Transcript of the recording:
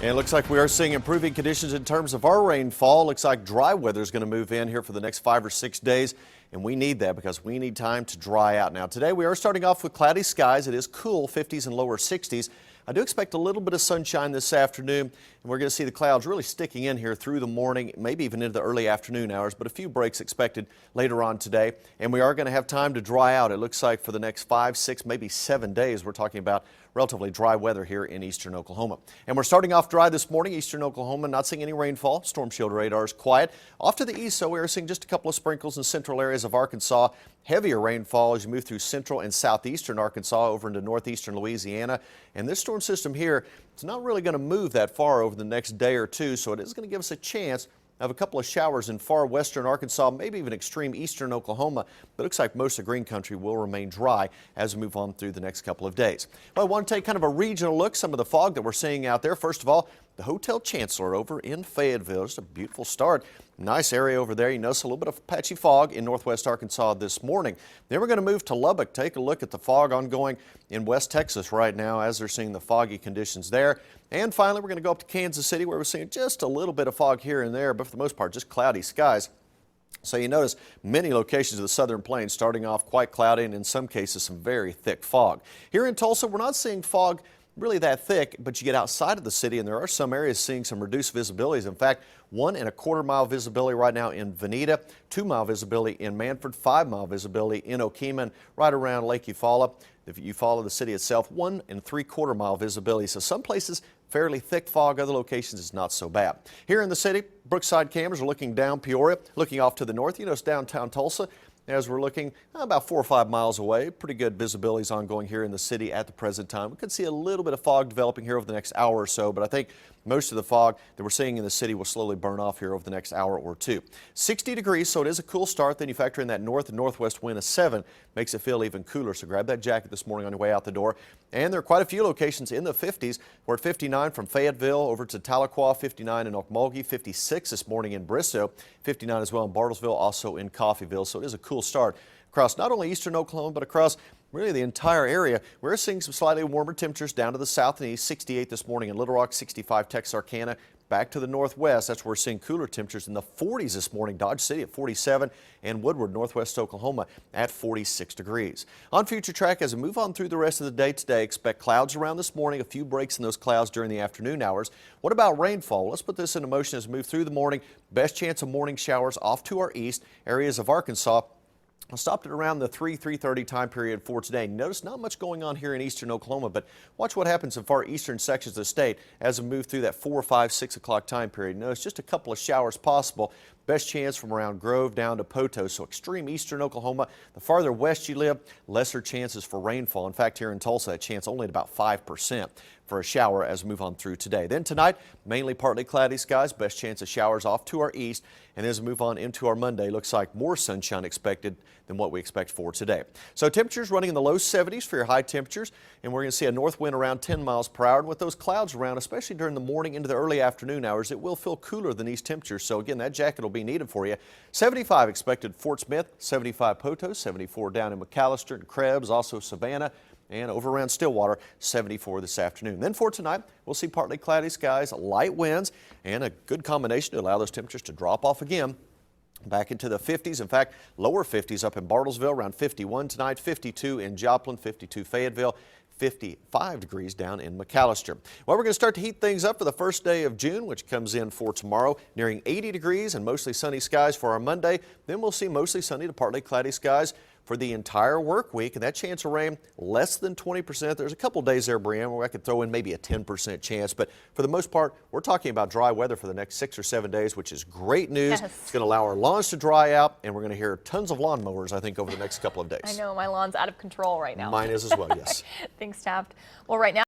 And it looks like we are seeing improving conditions in terms of our rainfall. Looks like dry weather is going to move in here for the next 5 or 6 days. And we need that because we need time to dry out. Now today we are starting off with cloudy skies. It is cool, 50s and lower 60s. I do expect a little bit of sunshine this afternoon, and we're going to see the clouds really sticking in here through the morning, maybe even into the early afternoon hours, but a few breaks expected later on today. And we are going to have time to dry out. It looks like for the next 5, 6, maybe 7 days, we're talking about relatively dry weather here in eastern Oklahoma. And we're starting off dry this morning. Eastern Oklahoma not seeing any rainfall. Storm shield radar is quiet. Off to the east, so we are seeing just a couple of sprinkles in central areas of Arkansas. Heavier rainfall as you move through central and southeastern Arkansas over into northeastern Louisiana. And this storm system here, it's not really going to move that far over the next day or two, so it is going to give us a chance of a couple of showers in far western Arkansas, maybe even extreme eastern Oklahoma. But it looks like most of green country will remain dry as we move on through the next couple of days. Well, I want to take kind of a regional look, some of the fog that we're seeing out there. First of all, the Hotel Chancellor over in Fayetteville. Just a beautiful start. Nice area over there. You notice a little bit of patchy fog in northwest Arkansas this morning. Then we're going to move to Lubbock. Take a look at the fog ongoing in West Texas right now as they're seeing the foggy conditions there. And finally, we're going to go up to Kansas City where we're seeing just a little bit of fog here and there, but for the most part, just cloudy skies. So you notice many locations of the southern plains starting off quite cloudy and in some cases some very thick fog. Here in Tulsa, we're not seeing fog really that thick, but you get outside of the city and there are some areas seeing some reduced visibilities. In fact, 1 1/4 mile visibility right now in Veneta, 2 mile visibility in Manford, 5 mile visibility in Okemah, right around Lake Eufaula. If you follow the city itself, 1 3/4 mile visibility. So some places fairly thick fog, other locations is not so bad. Here in the city, Brookside cameras are looking down Peoria, looking off to the north. You notice downtown Tulsa as we're looking about 4 or 5 miles away. Pretty good visibilities ongoing here in the city at the present time. We could see a little bit of fog developing here over the next hour or so, but I think most of the fog that we're seeing in the city will slowly burn off here over the next hour or two. 60 degrees, so it is a cool start. Then you factor in that north and northwest wind of 7, makes it feel even cooler. So grab that jacket this morning on your way out the door. And there are quite a few locations in the 50s. We're at 59 from Fayetteville over to Tahlequah, 59 in Okmulgee, 56 this morning in Bristow, 59 as well in Bartlesville, also in Coffeyville. So it is a cool start across not only eastern Oklahoma, but across really the entire area. We're seeing some slightly warmer temperatures down to the south and east. 68 this morning in Little Rock, 65 Texarkana. Back to the northwest, that's where we're seeing cooler temperatures in the 40s this morning. Dodge City at 47 and Woodward, northwest Oklahoma at 46 degrees. On Future Track, as we move on through the rest of the day today, expect clouds around this morning, a few breaks in those clouds during the afternoon hours. What about rainfall? Let's put this into motion as we move through the morning. Best chance of morning showers off to our east, areas of Arkansas. I stopped at around the 3:30 time period for today. Notice not much going on here in eastern Oklahoma, but watch what happens in far eastern sections of the state as we move through that 4, 5, 6 o'clock time period. Notice just a couple of showers possible. Best chance from around Grove down to Poteau, so extreme eastern Oklahoma. The farther west you live, lesser chances for rainfall. In fact, here in Tulsa, a chance only at about 5% for a shower as we move on through today. Then tonight, mainly partly cloudy skies, best chance of showers off to our east. And as we move on into our Monday, looks like more sunshine expected than what we expect for today. So temperatures running in the low 70s for your high temperatures, and we're going to see a north wind around 10 miles per hour. And with those clouds around, especially during the morning into the early afternoon hours, it will feel cooler than these temperatures. So again, that jacket will be needed for you. 75 expected Fort Smith, 75 Poteau, 74 down in McAllister and Krebs, also Savannah, and over around Stillwater, 74 this afternoon. Then for tonight, we'll see partly cloudy skies, light winds, and a good combination to allow those temperatures to drop off again back into the 50s. In fact, lower 50s up in Bartlesville, around 51 tonight, 52 in Joplin, 52 Fayetteville, 55 degrees down in McAllister. Well, we're going to start to heat things up for the first day of June, which comes in for tomorrow, nearing 80 degrees and mostly sunny skies for our Monday. Then we'll see mostly sunny to partly cloudy skies for the entire work week, and that chance of rain less than 20%. There's a couple days there, Brianne, where I could throw in maybe a 10% chance, but for the most part, we're talking about dry weather for the next 6 or 7 days, which is great news. Yes. It's going to allow our lawns to dry out, and we're going to hear tons of lawnmowers, I think, over the next couple of days. I know, my lawn's out of control right now. Mine is as well, yes. Thanks, Taft. Well, right now,